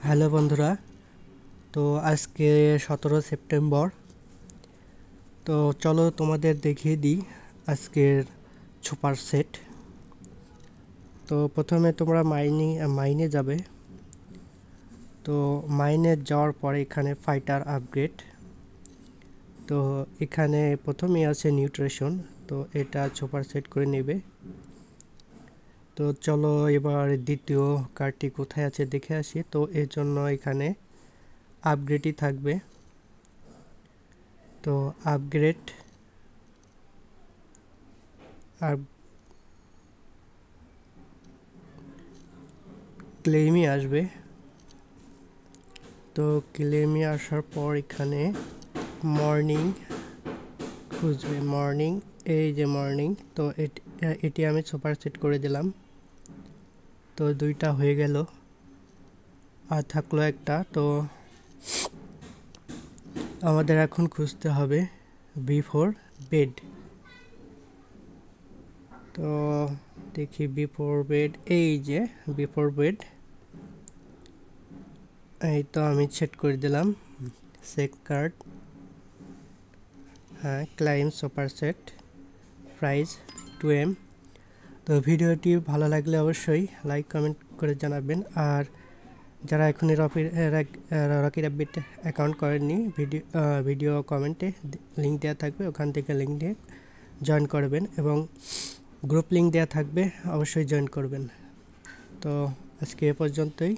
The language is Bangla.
হ্যালো বন্ধুরা, তো আজকে 17 সেপ্টেম্বর। তো চলো তোমাদের দেখিয়ে দিই আজকের সুপার সেট। তো প্রথমে তোমরা মাইনে যাবে। তো মাইনে যাওয়ার পরে এখানে ফাইটার আপগ্রেড। তো এখানে প্রথমেই আছে নিউট্রিশন, তো এটা সুপার সেট করে নেবে। তো চলো এবার দ্বিতীয় কার্ডটি কোথায় আছে দেখে আসি। তো এর জন্য এখানে আপগ্রেডই থাকবে। তো আপগ্রেড আর ক্লেমই আসবে। তো ক্লেমে আসার পর এখানে মর্নিং খুঁজবে, মর্নিং, এই যে মর্নিং। তো এটি আমি সুপার সেট করে দিলাম। তো দুইটা হয়ে গেল, আর থাকলো একটা। তো আমাদের এখন খুঁজতে হবে বিফোর বেড। তো দেখি বিফোর বেড, এই যে বিফোর বেড, এই তো আমি সেট করে দিলাম। সেক কার্ড, হ্যাঁ, claim super set, price 2M। তো ভিডিওটি ভালো লাগলে অবশ্যই লাইক কমেন্ট করে জানাবেন। আর যারা এখনই রকি র্যাবিট অ্যাকাউন্ট করেননি, ভিডিও কমেন্টে লিঙ্ক দেওয়া থাকবে, ওখান থেকে লিঙ্ক দিয়ে জয়েন করবেন, এবং গ্রুপ লিঙ্ক দেওয়া থাকবে, অবশ্যই জয়েন করবেন। তো আজকে এ পর্যন্তই।